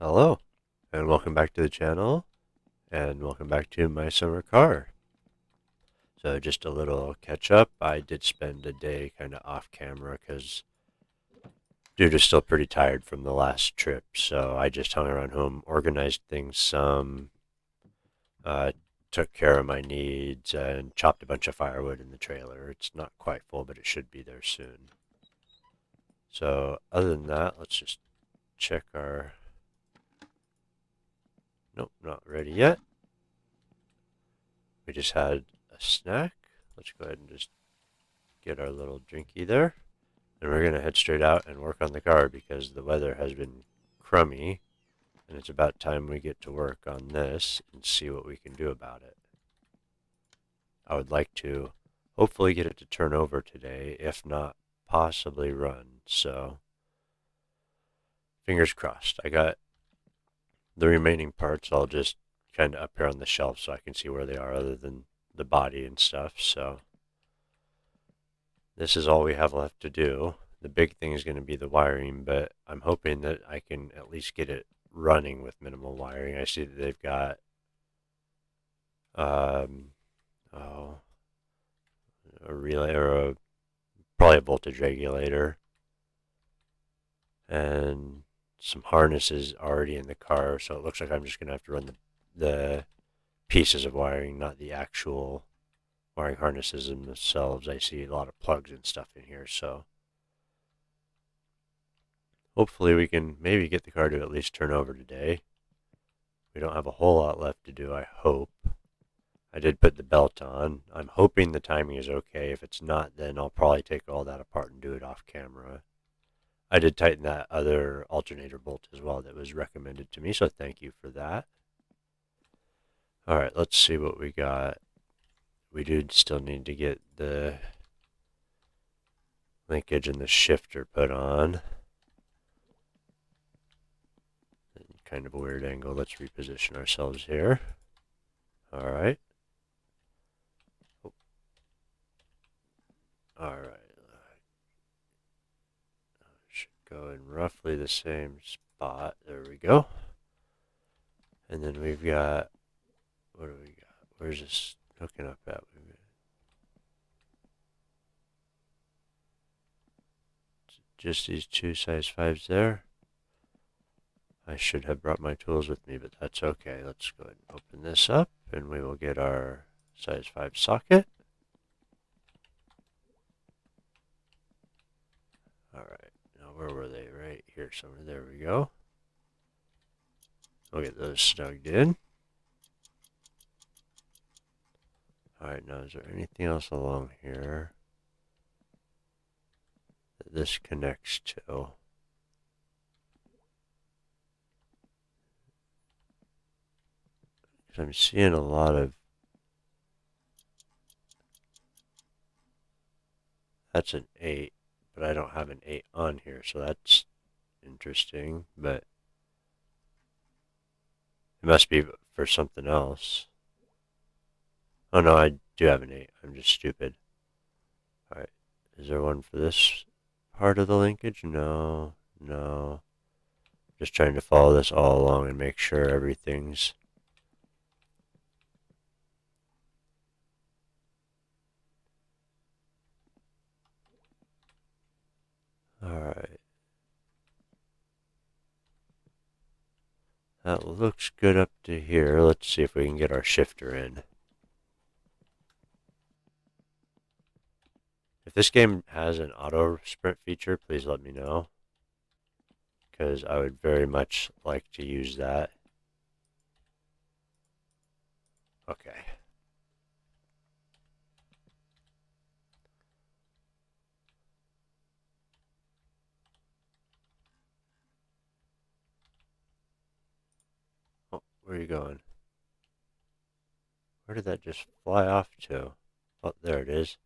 Hello, and welcome back to the channel, and welcome back to my summer car. So just a little catch up. I did spend a day kind of off camera because dude is still pretty tired from the last trip. So I just hung around home, organized things some, uh, took care of my needs, and chopped a bunch of firewood in the trailer. It's not quite full, but it should be there soon. So other than that, let's just check our... Nope, not ready yet. We just had a snack. Let's go ahead and just get our little drinky there. And we're going to head straight out and work on the car because the weather has been crummy. And it's about time we get to work on this and see what we can do about it. I would like to hopefully get it to turn over today, if not possibly run. So fingers crossed. I got the remaining parts. I'll just kind of up here on the shelf so I can see where they are other than the body and stuff. So this is all we have left to do. The big thing is going to be the wiring, but I'm hoping that I can at least get it running with minimal wiring. I see that they've got um, oh, a relay or probably a voltage regulator and some harnesses already in the car. So it looks like I'm just going to have to run the pieces of wiring, not the actual wiring harnesses themselves. I see a lot of plugs and stuff in here, so hopefully we can maybe get the car to at least turn over today. We don't have a whole lot left to do, I hope. I did put the belt on. I'm hoping the timing is okay. If it's not, then I'll probably take all that apart and do it off camera. I did tighten that other alternator bolt as well that was recommended to me, so thank you for that. Alright, let's see what we got. We do still need to get the linkage and the shifter put on. Kind of a weird angle. Let's reposition ourselves here. Alright. Alright. Should go in roughly the same spot. There we go. And then we've got... What do we got? Where's this hooking up at? Just these two size 5s there. I should have brought my tools with me, but that's okay. Let's go ahead and open this up, and we will get our size 5 socket. Alright, now where were they? Right here somewhere. There we go. We'll get those snugged in. Alright, now is there anything else along here that this connects to? Because I'm seeing a lot of... That's an 8, but I don't have an 8 on here, so that's interesting, but it must be for something else. Oh no, I do have an 8. I'm just stupid. Alright, is there one for this part of the linkage? No, no. Just trying to follow this all along and make sure everything's... Alright. That looks good up to here. Let's see if we can get our shifter in. If this game has an auto sprint feature, please let me know, because I would very much like to use that. Okay. Oh, where are you going? Where did that just fly off to? Oh, there it is.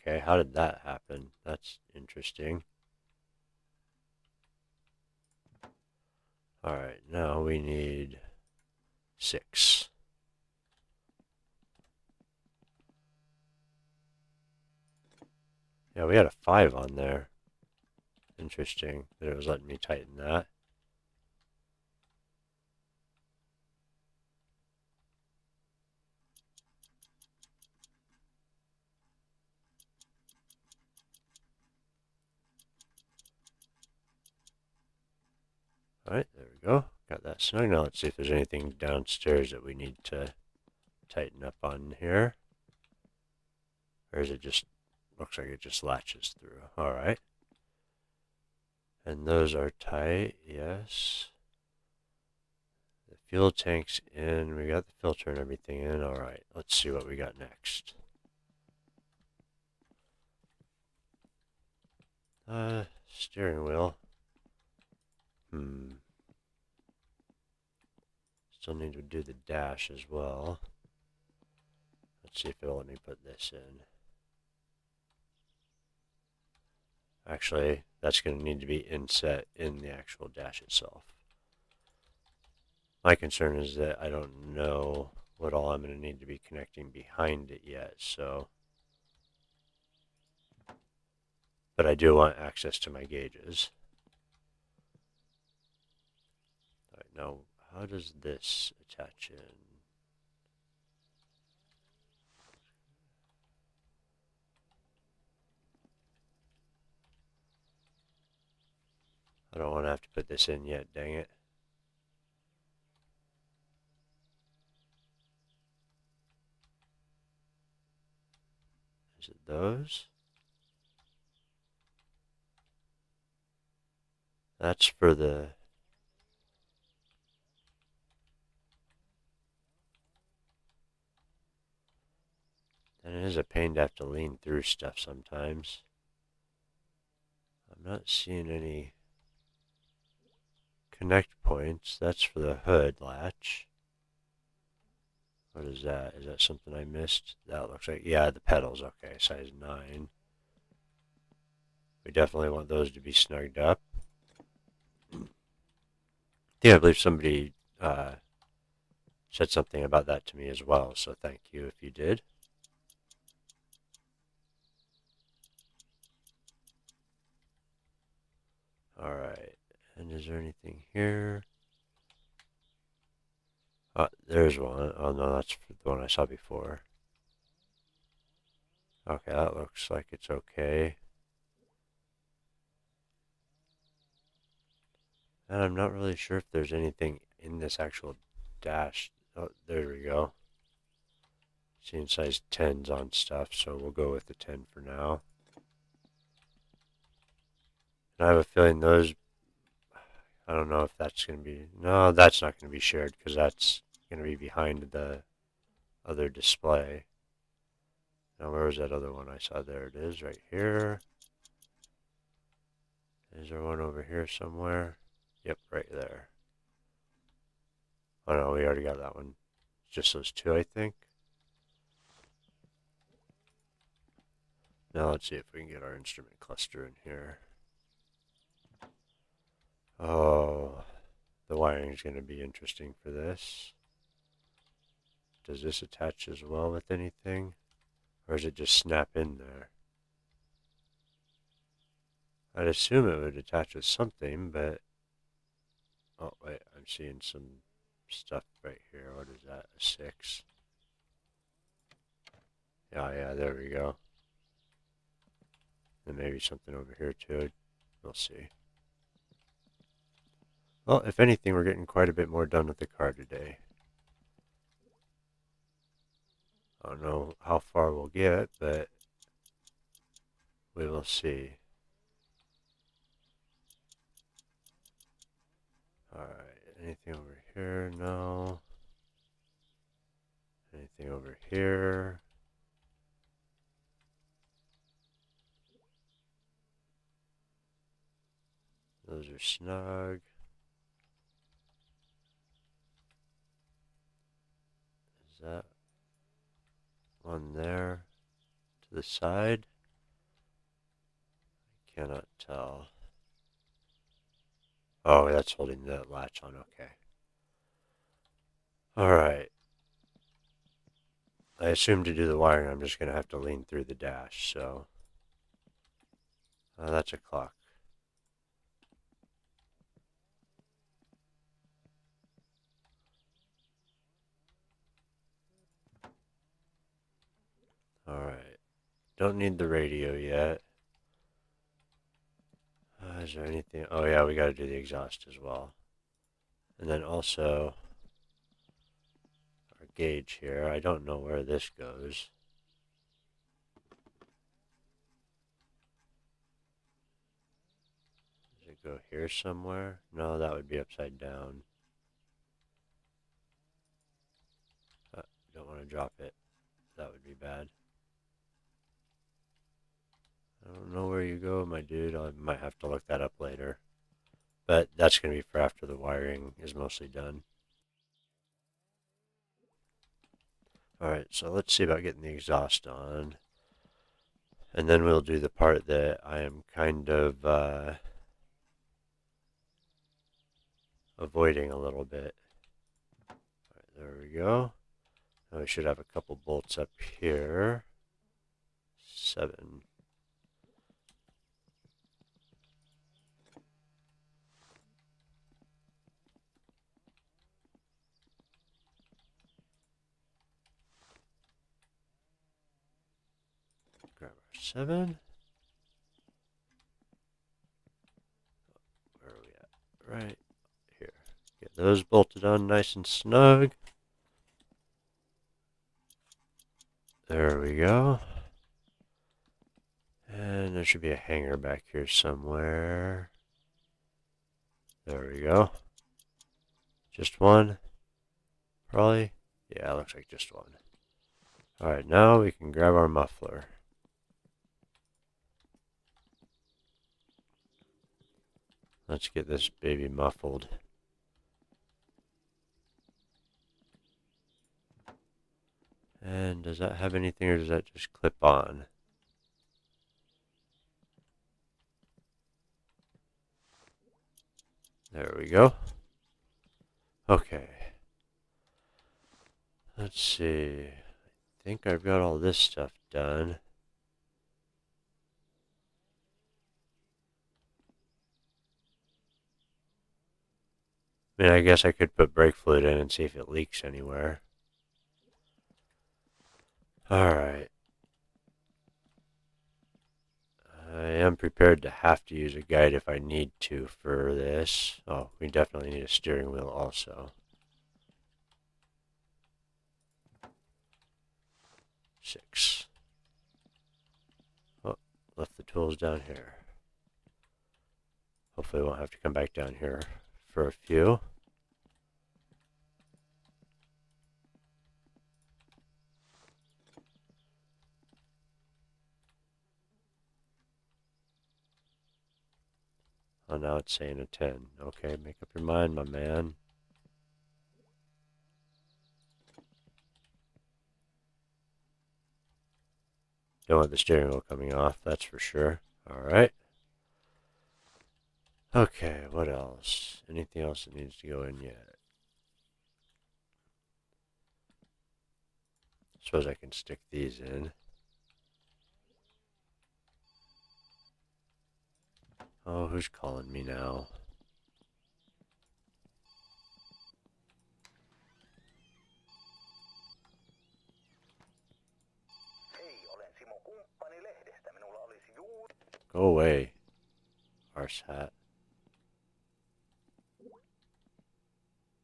Okay, how did that happen? That's interesting. Alright, now we need 6. Yeah, we had a 5 on there. Interesting that it was letting me tighten that. we go. Got that snug. Now let's see if there's anything downstairs that we need to tighten up on here. Or is it just, looks like it just latches through. Alright. And those are tight, yes. The fuel tank's in. We got the filter and everything in. Alright, let's see what we got next. Steering wheel. Still need to do the dash as well. Let's see if it'll let me put this in. Actually, that's going to need to be inset in the actual dash itself. My concern is that I don't know what all I'm going to need to be connecting behind it yet, so. But I do want access to my gauges. All right, now, how does this attach in? I don't want to have to put this in yet, dang it. Is it those? That's for the... And it is a pain to have to lean through stuff sometimes. I'm not seeing any connect points. That's for the hood latch. What is that? Is that something I missed? That looks like, yeah, the pedals. Okay, size 9. We definitely want those to be snugged up. Yeah, I believe somebody said something about that to me as well, so thank you if you did. Alright, and is there anything here? Oh, there's one. Oh no, that's the one I saw before. Okay, that looks like it's okay. And I'm not really sure if there's anything in this actual dash. Oh, there we go. Seeing size 10s on stuff, so we'll go with the 10 for now. And I have a feeling those, I don't know if that's going to be, no, that's not going to be shared because that's going to be behind the other display. Now, where was that other one I saw? There it is, right here. Is there one over here somewhere? Yep, right there. Oh no, we already got that one. Just those two, I think. Now let's see if we can get our instrument cluster in here. Oh, the wiring is going to be interesting for this. Does this attach as well with anything? Or does it just snap in there? I'd assume it would attach with something, but... Oh, wait, I'm seeing some stuff right here. What is that? A 6? Yeah, there we go. And maybe something over here too. We'll see. Well, if anything, we're getting quite a bit more done with the car today. I don't know how far we'll get, but we will see. Alright, anything over here? No. Anything over here? Those are snug. Is that one there to the side? I cannot tell. Oh, that's holding the latch on. Okay. Alright. I assume to do the wiring I'm just going to have to lean through the dash, so... that's a clock. Alright. Don't need the radio yet. Is there anything? Oh yeah, we got to do the exhaust as well. And then also our gauge here. I don't know where this goes. Does it go here somewhere? No, that would be upside down. Don't want to drop it. That would be bad. I don't know where you go, my dude. I might have to look that up later. But that's going to be for after the wiring is mostly done. Alright, so let's see about getting the exhaust on. And then we'll do the part that I am kind of avoiding a little bit. Alright, there we go. Now we should have a couple bolts up here. 7. Grab our 7. Where are we at? Right here. Get those bolted on nice and snug. There we go. And there should be a hanger back here somewhere. There we go. Just one? Probably? Yeah, looks like just one. Alright, now we can grab our muffler. Let's get this baby muffled. And does that have anything, or does that just clip on? There we go. Okay. Let's see. I think I've got all this stuff done. I mean, I guess I could put brake fluid in and see if it leaks anywhere. Alright. I am prepared to have to use a guide if I need to for this. Oh, we definitely need a steering wheel also. 6. Oh, left the tools down here. Hopefully I won't have to come back down here for a few. Oh, now it's saying a 10. Okay, make up your mind, my man. Don't want the steering wheel coming off, that's for sure. Alright. Okay, what else? Anything else that needs to go in yet? Suppose I can stick these in. Oh, who's calling me now? Go away, arse hat.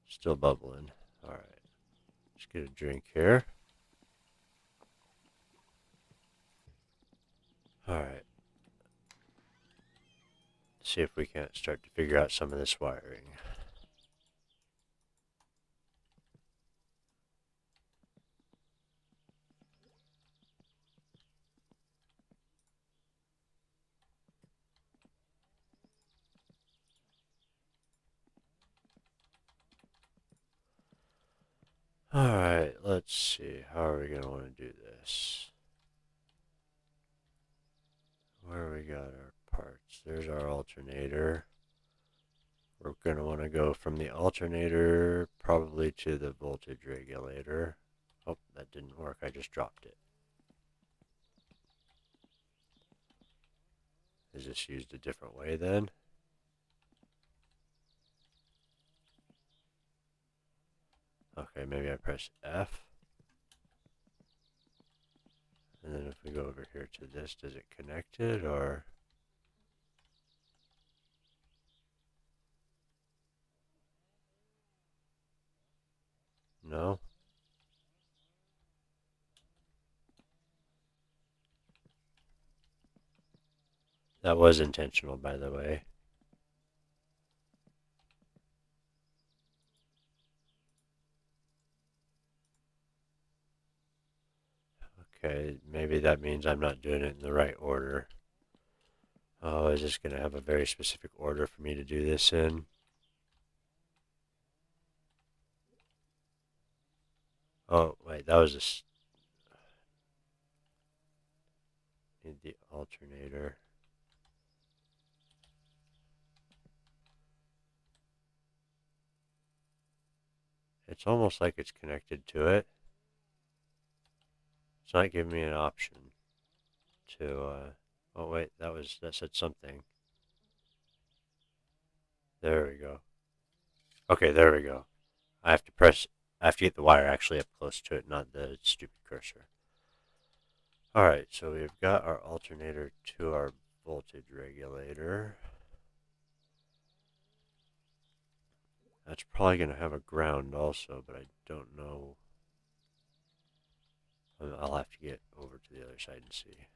Still bubbling. Alright. Let's get a drink here. Alright. See if we can't start to figure out some of this wiring. Alright, let's see. How are we going to want to do this? Where we got our parts? There's our alternator. We're going to want to go from the alternator probably to the voltage regulator. Oh, that didn't work. I just dropped it. Is this used a different way then? Okay, maybe I press F. And then if we go over here to this, does it connect it or? No? That was intentional, by the way. Okay, maybe that means I'm not doing it in the right order. Oh, is this going to have a very specific order for me to do this in? Oh, wait, that was need the alternator. It's almost like it's connected to it. It's not giving me an option to, oh wait, that said something. There we go. Okay, there we go. I have to get the wire actually up close to it, not the stupid cursor. Alright, so we've got our alternator to our voltage regulator. That's probably going to have a ground also, but I don't know. I'll have to get over to the other side and see.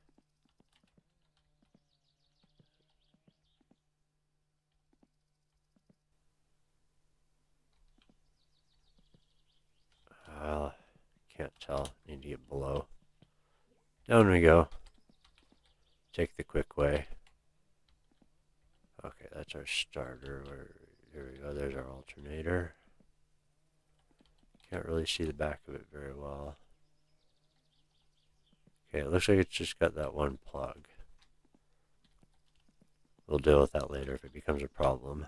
Can't tell. Need to get below. Down we go. Take the quick way. Okay, that's our starter. Here we go. There's our alternator. Can't really see the back of it very well. Okay, it looks like it's just got that one plug. We'll deal with that later if it becomes a problem.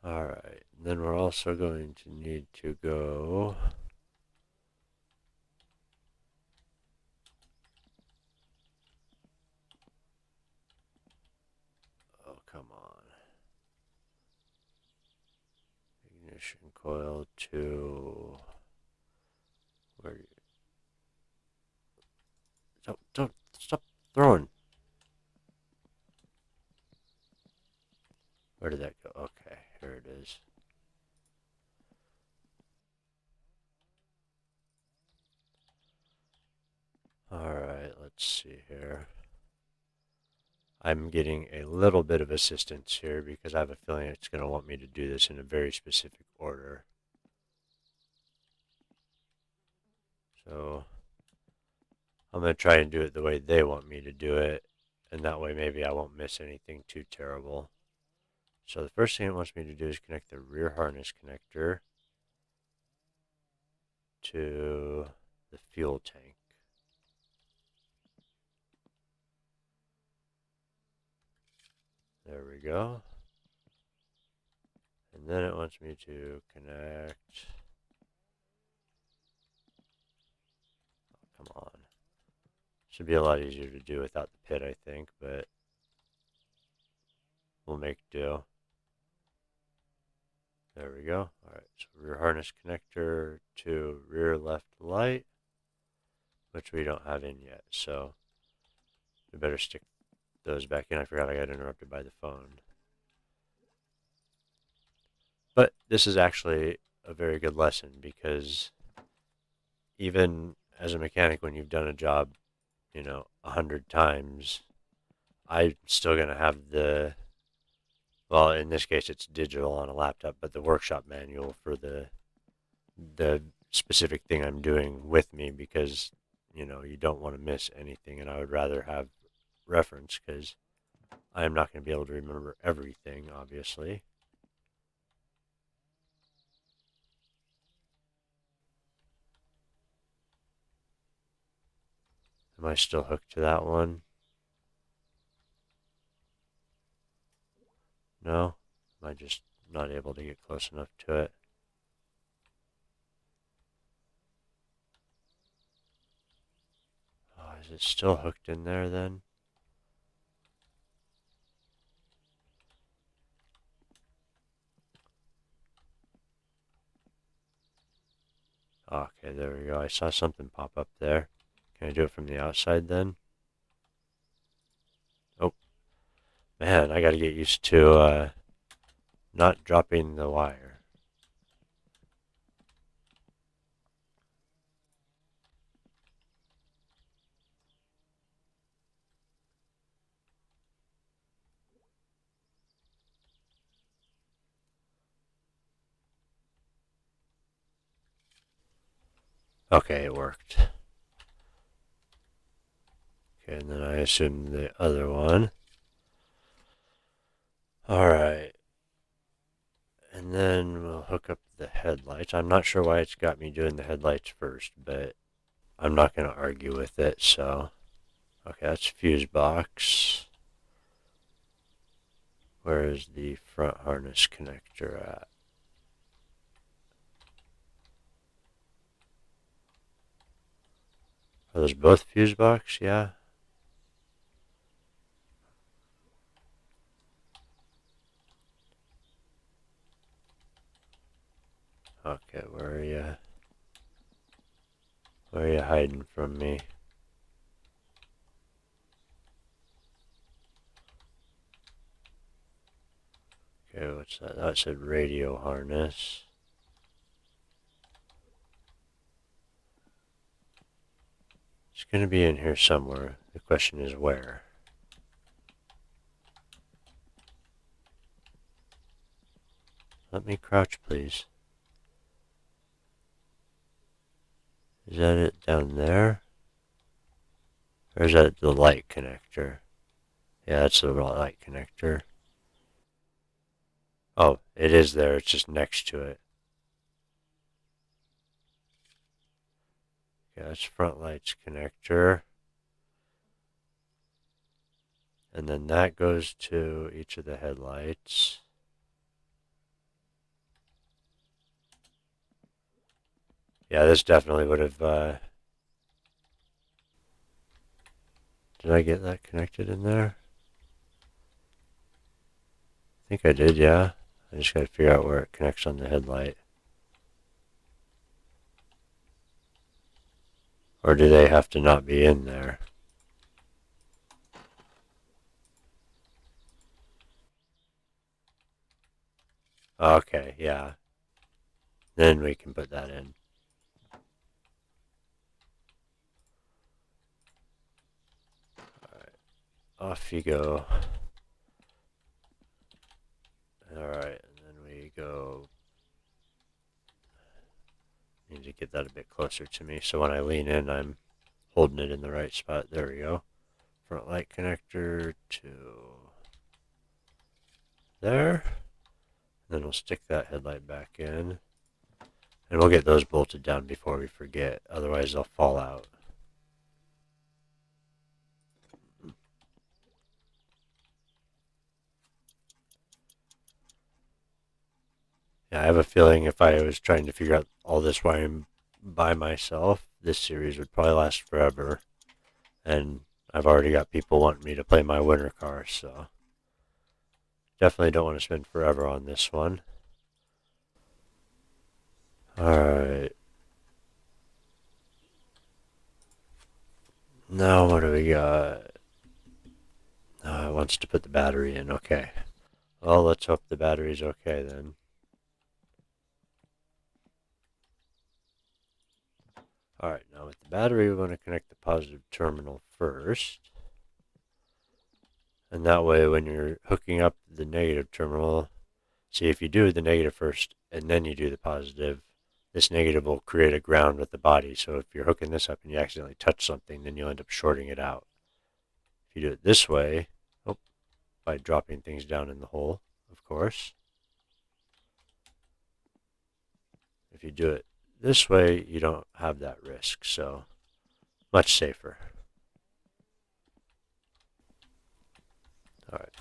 Alright, then we're also going to need to go... Oh, come on. Ignition coil to... Where do you... Don't stop throwing. Where did that go? Okay, here it is. Alright, let's see here. I'm getting a little bit of assistance here because I have a feeling it's going to want me to do this in a very specific order. So I'm going to try and do it the way they want me to do it, and that way maybe I won't miss anything too terrible. So the first thing it wants me to do is connect the rear harness connector to the fuel tank. There we go. And then it wants me to connect... Oh, come on. Should be a lot easier to do without the pit, I think, but we'll make do. There we go. Alright, so rear harness connector to rear left light, which we don't have in yet, so we better stick those back in. I forgot I got interrupted by the phone. But this is actually a very good lesson because even as a mechanic, when you've done a job, 100 times, I'm still going to have well, in this case it's digital on a laptop, but the workshop manual for the specific thing I'm doing with me because, you don't want to miss anything, and I would rather have reference because I am not going to be able to remember everything, obviously. Am I still hooked to that one? No? Am I just not able to get close enough to it? Oh, is it still hooked in there then? Okay, there we go. I saw something pop up there. Can I do it from the outside then? Oh, man, I gotta get used to not dropping the wire. Okay, it worked. Okay, and then I assume the other one. Alright. And then we'll hook up the headlights. I'm not sure why it's got me doing the headlights first, but I'm not going to argue with it, so. Okay, that's fuse box. Where is the front harness connector at? Are those both fuse box? Yeah. Okay, where are you? Where are you hiding from me? Okay, what's that? That said radio harness. It's going to be in here somewhere. The question is where. Let me crouch, please. Is that it down there? Or is that the light connector? Yeah, that's the light connector. Oh, it is there. It's just next to it. Yeah, that's front lights connector. And then that goes to each of the headlights. Yeah, this definitely would have... did I get that connected in there? I think I did, yeah. I just got to figure out where it connects on the headlight. Or do they have to not be in there? Okay, yeah. Then we can put that in. Alright, off you go. Alright, and then we go... Need to get that a bit closer to me, so when I lean in, I'm holding it in the right spot. There we go. Front light connector to there. Then we'll stick that headlight back in. And we'll get those bolted down before we forget, otherwise they'll fall out. Yeah, I have a feeling if I was trying to figure out all this wiring by myself, this series would probably last forever. And I've already got people wanting me to play my winter car, so definitely don't want to spend forever on this one. Alright. Now what do we got? It wants to put the battery in. Okay. Well, let's hope the battery's okay then. Alright, now with the battery, we want to connect the positive terminal first. And that way, when you're hooking up the negative terminal, see if you do the negative first and then you do the positive, this negative will create a ground with the body. So if you're hooking this up and you accidentally touch something, then you'll end up shorting it out. If you do it this way, by dropping things down in the hole, of course. If you do it this way, you don't have that risk, so much safer. Alright,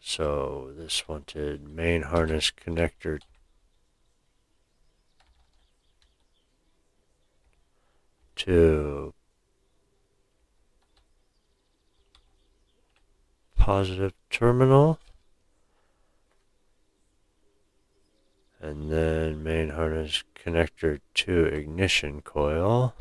so this wanted main harness connector to positive terminal, and then main harness connector to ignition coil.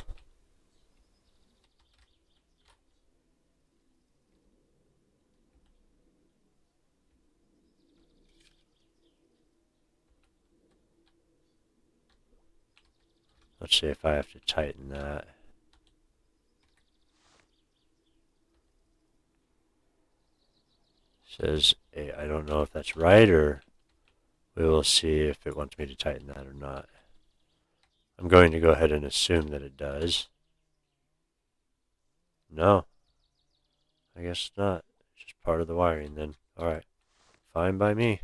Let's see if I have to tighten that. It says, I don't know if that's right, or we will see if it wants me to tighten that or not. I'm going to go ahead and assume that it does. No, I guess not. It's just part of the wiring then. Alright, fine by me.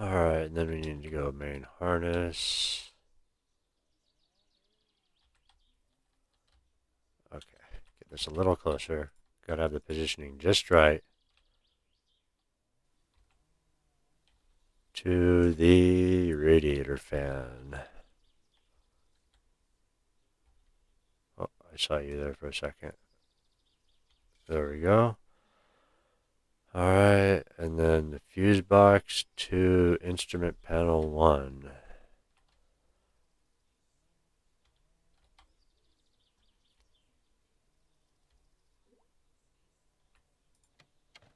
Alright, and then we need to go main harness. Okay, get this a little closer. Gotta have the positioning just right. To the radiator fan. Oh, I saw you there for a second. There we go. Alright, and then the fuse box to instrument panel 1.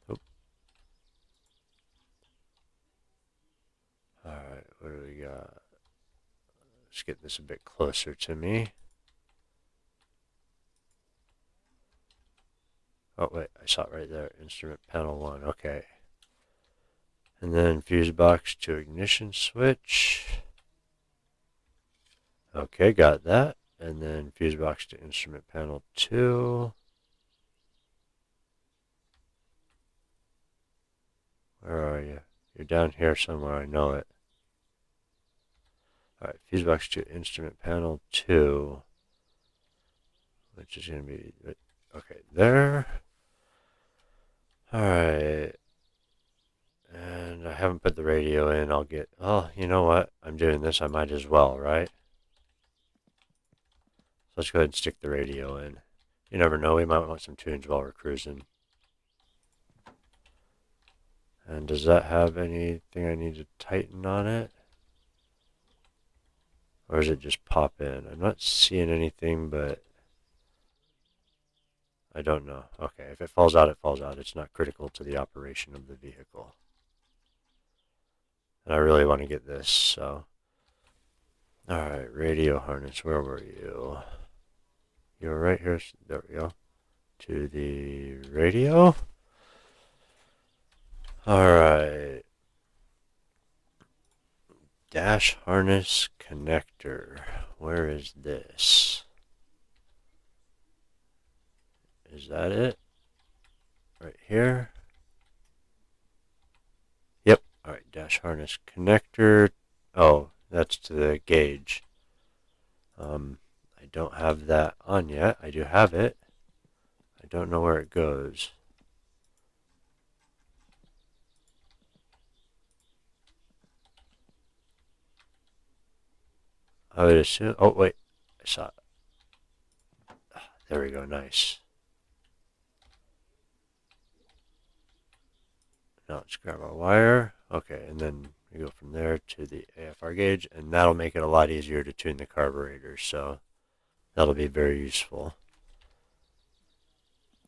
Oh. Alright, what do we got? Let's get this a bit closer to me. Oh, wait, I saw it right there. Instrument panel 1, okay. And then fuse box to ignition switch. Okay, got that. And then fuse box to instrument panel 2. Where are you? You're down here somewhere, I know it. Alright, fuse box to instrument panel 2. Which is going to be, okay, there. Alright. And I haven't put the radio in. I'll get, oh, you know what? I'm doing this, I might as well, right? So let's go ahead and stick the radio in. You never know, we might want some tunes while we're cruising. And does that have anything I need to tighten on it? Or does it just pop in? I'm not seeing anything, but I don't know. Okay, if it falls out, it falls out. It's not critical to the operation of the vehicle. And I really want to get this, so. Alright, radio harness, where were you? You were right here. There we go. To the radio. Alright. Dash harness connector. Where is this? Is that it? Right here? Yep. Alright, dash harness connector. Oh, that's to the gauge. I don't have that on yet. I do have it. I don't know where it goes. I would assume. Oh, wait. I saw it. There we go. Nice. Now let's grab our wire. Okay, and then we go from there to the AFR gauge, and that'll make it a lot easier to tune the carburetor. So that'll be very useful.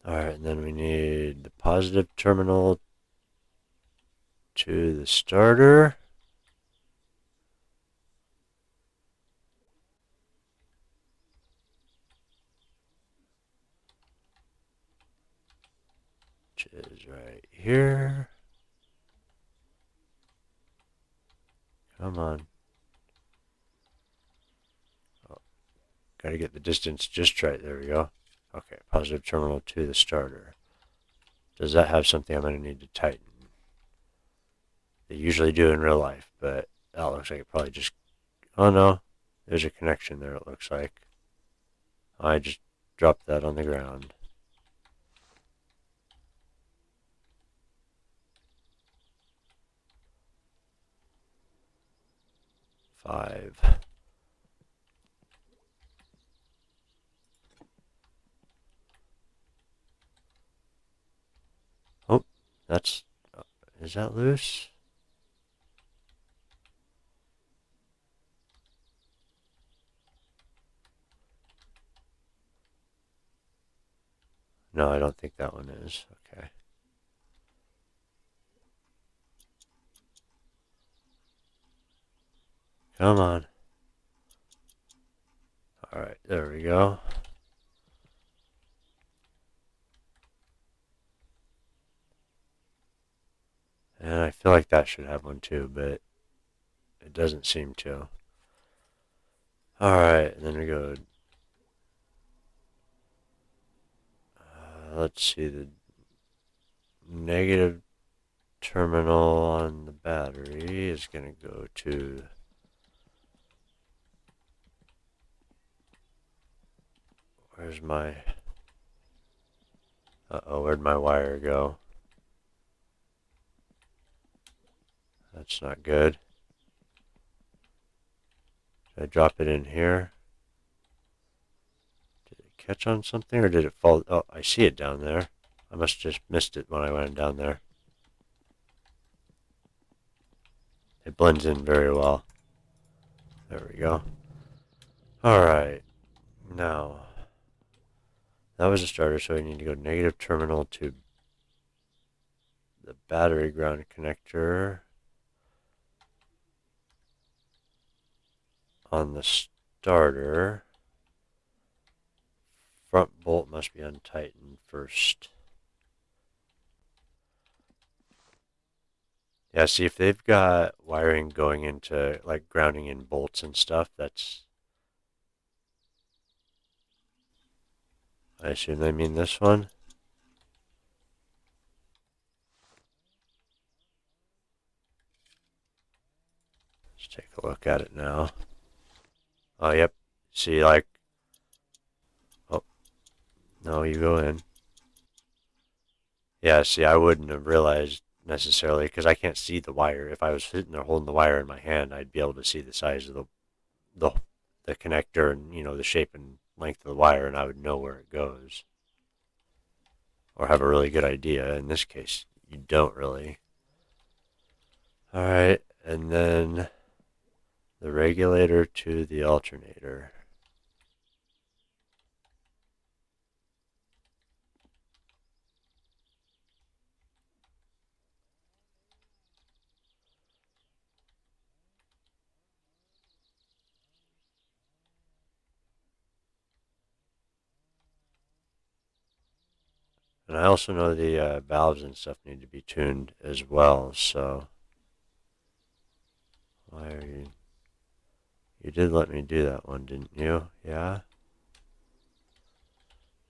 Alright, and then we need the positive terminal to the starter. Which is right here. Come on. Oh, gotta get the distance just right. There we go. Okay, positive terminal to the starter. Does that have something I'm going to need to tighten? They usually do in real life, but that looks like it probably just... Oh no, there's a connection there it looks like. I just dropped that on the ground. 5. Oh, that's... Is that loose? No, I don't think that one is. Okay. Come on. Alright, there we go. And I feel like that should have one too, but it doesn't seem to. Alright, and then we go, let's see, the negative terminal on the battery is going to go to where's my where'd my wire go? That's not good. Did I drop it in here? Did it catch on something or did it fall? Oh, I see it down there. I must have just missed it when I went down there. It blends in very well. There we go. Alright, now that was a starter, so we need to go negative terminal to the battery ground connector on the starter. Front bolt must be untightened first. Yeah, see if they've got wiring going into like grounding in bolts and stuff, that's... I assume they mean this one. Let's take a look at it now. Oh, yep. See, like... Oh, no, you go in. Yeah, see, I wouldn't have realized necessarily because I can't see the wire. If I was sitting there holding the wire in my hand, I'd be able to see the size of the, the connector and, you know, the shape and length of the wire, and I would know where it goes. Or have a really good idea. In this case, you don't really. Alright, and then the regulator to the alternator. And I also know the valves and stuff need to be tuned as well, so... Why are you... You did let me do that one, didn't you? Yeah?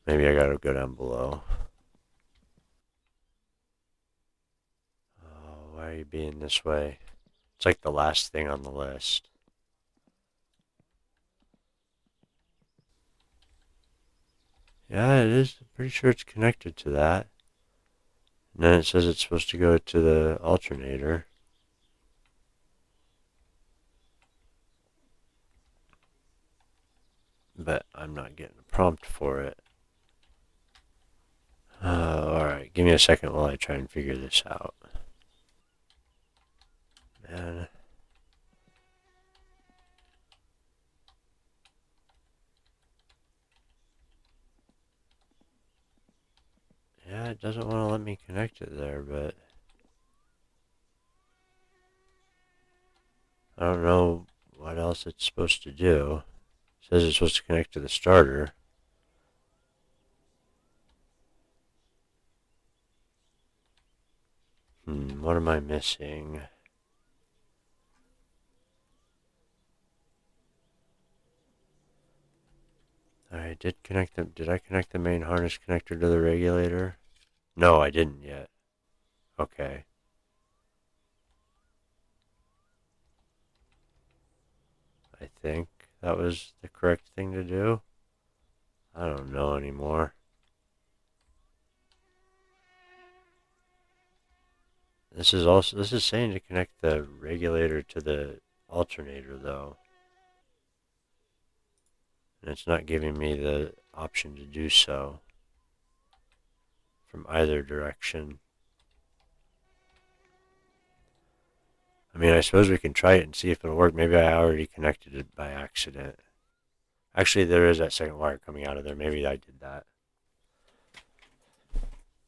Maybe I gotta go down below. Oh, why are you being this way? It's like the last thing on the list. Yeah, it is. I'm pretty sure it's connected to that. And then it says it's supposed to go to the alternator. But I'm not getting a prompt for it. Alright, give me a second while I try and figure this out. Man. Yeah, it doesn't want to let me connect it there, but... I don't know what else it's supposed to do. It says it's supposed to connect to the starter. What am I missing? I did connect them. Did I connect the main harness connector to the regulator? No, I didn't yet. Okay. I think that was the correct thing to do. I don't know anymore. This is saying to connect the regulator to the alternator though. And it's not giving me the option to do so from either direction. I mean, I suppose we can try it and see if it'll work. Maybe I already connected it by accident. Actually, there is that second wire coming out of there. Maybe I did that.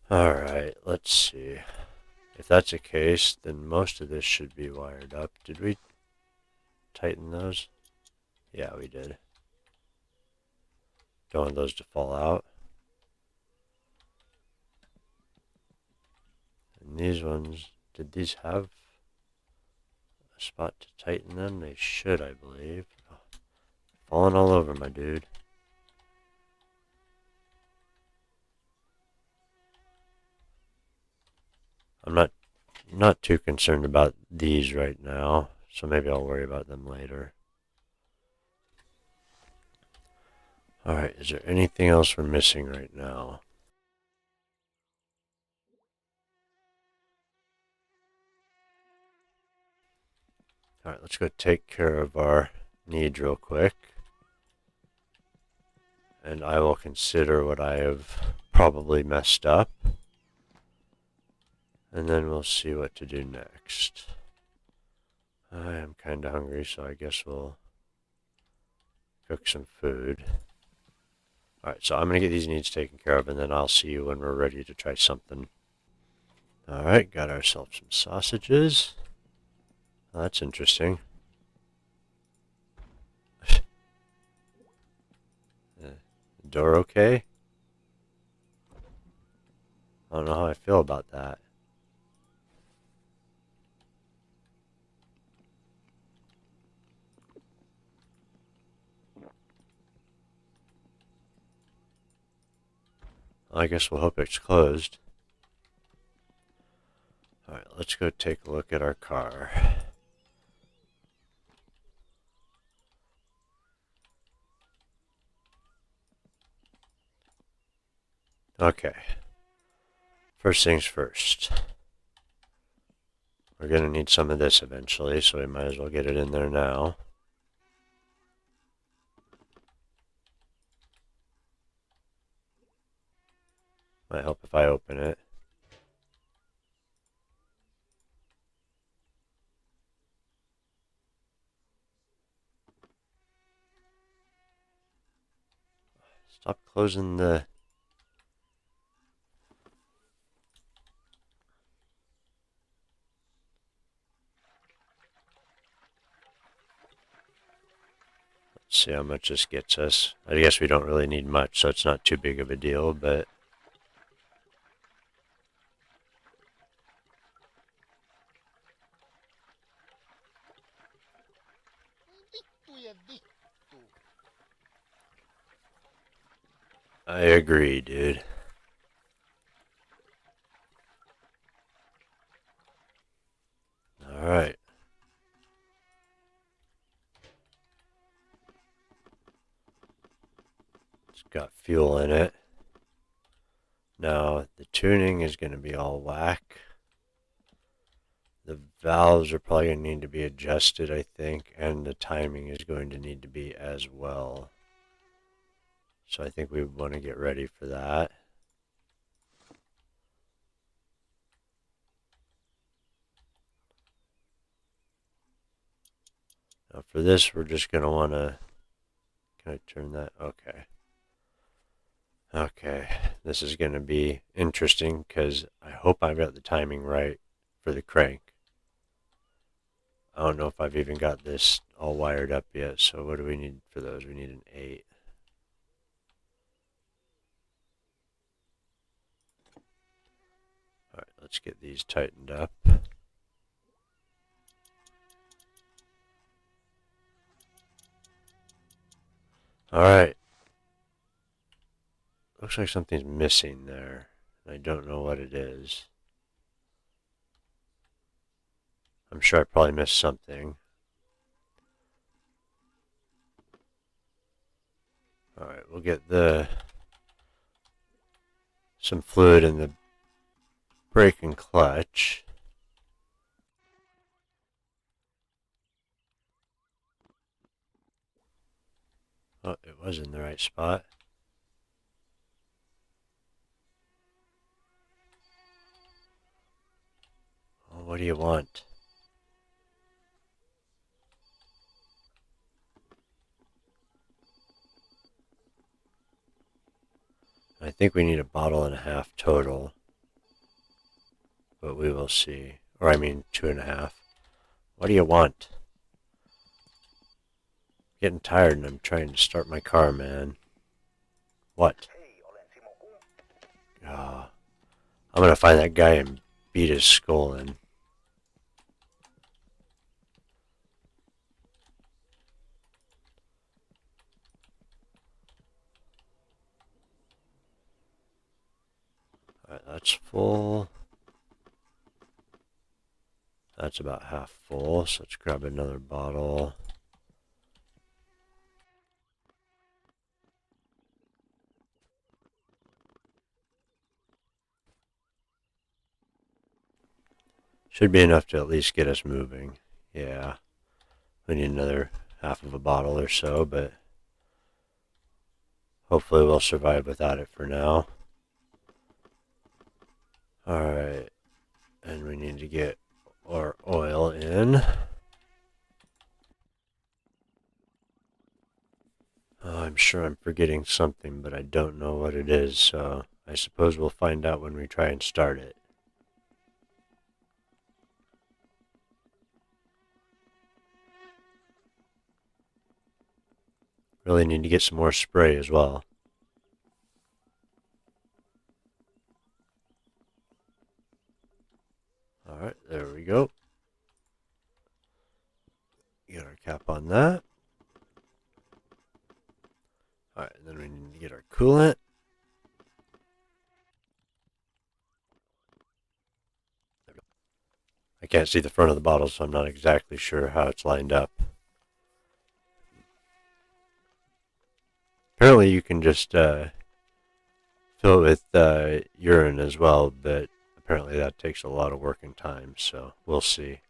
Alright, let's see. If that's the case, then most of this should be wired up. Did we tighten those? Yeah, we did. Don't want those to fall out. And these ones, did these have a spot to tighten them? They should, I believe. Oh, falling all over my dude. I'm not too concerned about these right now, so maybe I'll worry about them later. Alright, is there anything else we're missing right now? Alright, let's go take care of our needs real quick. And I will consider what I have probably messed up. And then we'll see what to do next. I am kind of hungry, so I guess we'll cook some food. Alright, so I'm going to get these needs taken care of, and then I'll see you when we're ready to try something. Alright, got ourselves some sausages. Oh, that's interesting. Door okay? I don't know how I feel about that. Well, I guess we'll hope it's closed. Alright, let's go take a look at our car. Okay. First things first. We're going to need some of this eventually, so we might as well get it in there now. Might help if I open it. Stop closing the... Let's see how much this gets us. I guess we don't really need much, so it's not too big of a deal, but... I agree, dude. Alright. It's got fuel in it. Now, the tuning is going to be all whack. The valves are probably going to need to be adjusted, I think, and the timing is going to need to be as well. So I think we want to get ready for that. Now for this, we're just going to want to... Can I turn that? Okay. Okay, this is going to be interesting because I hope I've got the timing right for the crank. I don't know if I've even got this all wired up yet, so what do we need for those? We need an 8. Alright, let's get these tightened up. Alright. Looks like something's missing there. I don't know what it is. I'm sure I probably missed something. Alright, we'll get some fluid in the brake and clutch. Oh, it was in the right spot. Oh, what do you want? I think we need a bottle and a half total. But we will see. Or I mean 2.5. What do you want? Getting tired and I'm trying to start my car, man. What? I'm gonna find that guy and beat his skull in. that's full. That's about half full, so let's grab another bottle. Should be enough to at least get us moving. Yeah, we need another half of a bottle or so, but hopefully we'll survive without it for now. Alright, and we need to get our oil in. I'm sure I'm forgetting something, but I don't know what it is, so I suppose we'll find out when we try and start it. Really need to get some more spray as well. Alright, there we go. Get our cap on that. Alright, and then we need to get our coolant. I can't see the front of the bottle, so I'm not exactly sure how it's lined up. Apparently you can just fill it with urine as well, but apparently that takes a lot of work and time, so we'll see.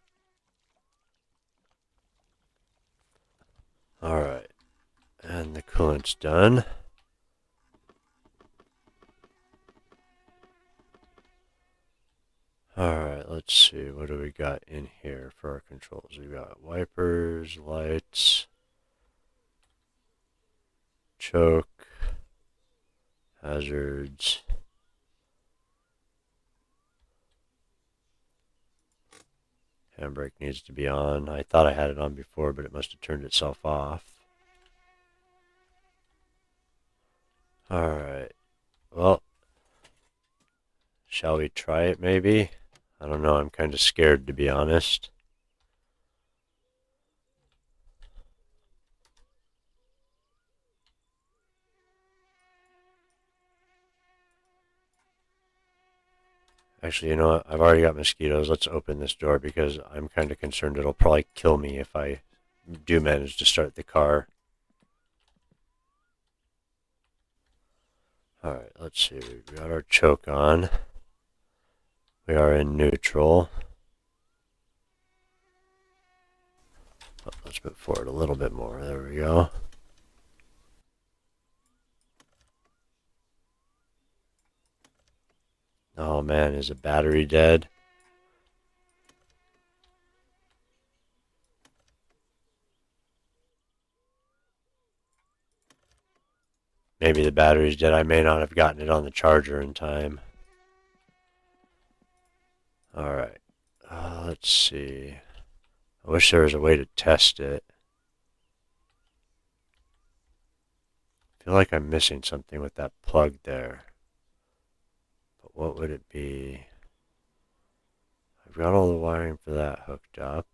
Alright, and the coolant's done. Alright, let's see, what do we got in here for our controls? We got wipers, lights, choke, hazards, handbrake needs to be on. I thought I had it on before, but it must have turned itself off. Alright, well, shall we try it maybe? I don't know, I'm kind of scared to be honest. Actually, you know what? I've already got mosquitoes. Let's open this door because I'm kind of concerned it'll probably kill me if I do manage to start the car. Alright, let's see. We got our choke on. We are in neutral. Oh, let's move forward a little bit more. There we go. Oh man, is the battery dead? Maybe the battery's dead. I may not have gotten it on the charger in time. Alright. Let's see. I wish there was a way to test it. I feel like I'm missing something with that plug there. But what would it be? I've got all the wiring for that hooked up.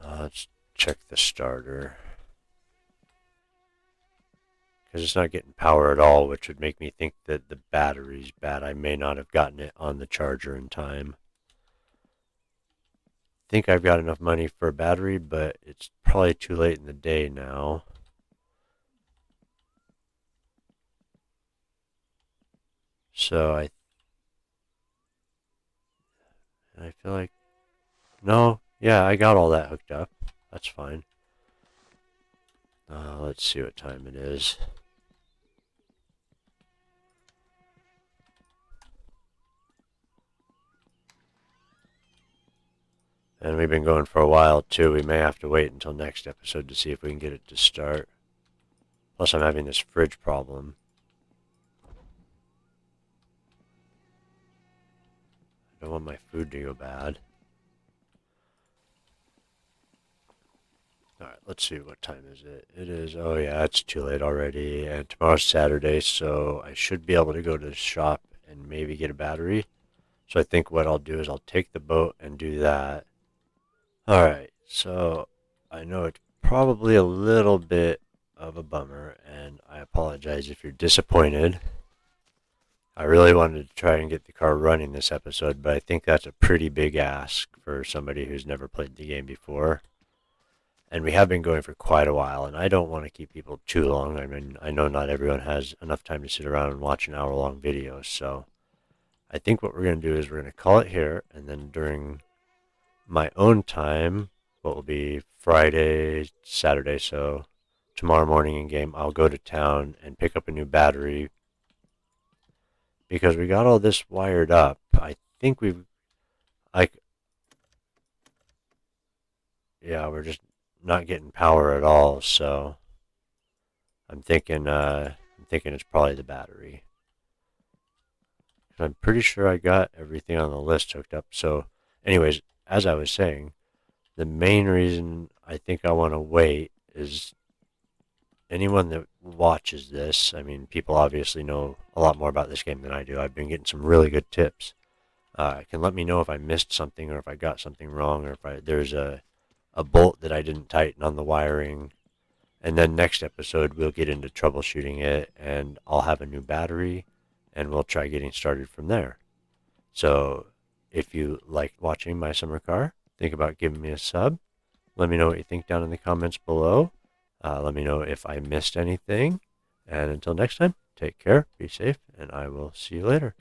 Let's check the starter. Because it's not getting power at all, which would make me think that the battery's bad. I may not have gotten it on the charger in time. I think I've got enough money for a battery, but it's probably too late in the day now. So I feel like, no, yeah, I got all that hooked up. That's fine. Let's see what time it is. And we've been going for a while too. We may have to wait until next episode to see if we can get it to start. Plus I'm having this fridge problem. I don't want my food to go bad. Alright, let's see, what time is it? It is, oh yeah, it's too late already. And tomorrow's Saturday, so I should be able to go to the shop and maybe get a battery. So I think what I'll do is I'll take the boat and do that. Alright, so I know it's probably a little bit of a bummer, and I apologize if you're disappointed. I really wanted to try and get the car running this episode, but I think that's a pretty big ask for somebody who's never played the game before. And we have been going for quite a while, and I don't want to keep people too long. I mean, I know not everyone has enough time to sit around and watch an hour-long video, so I think what we're going to do is we're going to call it here, and then during my own time, what will be Friday, Saturday, so tomorrow morning in game, I'll go to town and pick up a new battery because we got all this wired up. I think like, yeah, we're just not getting power at all, so I'm thinking it's probably the battery. I'm pretty sure I got everything on the list hooked up. So, anyways, as I was saying, the main reason I think I want to wait is anyone that watches this. I mean, people obviously know a lot more about this game than I do. I've been getting some really good tips. Can let me know if I missed something or if I got something wrong or if there's a bolt that I didn't tighten on the wiring. And then next episode, we'll get into troubleshooting it and I'll have a new battery and we'll try getting started from there. So if you like watching My Summer Car, think about giving me a sub. Let me know what you think down in the comments below. Let me know if I missed anything. And until next time, take care, be safe, and I will see you later.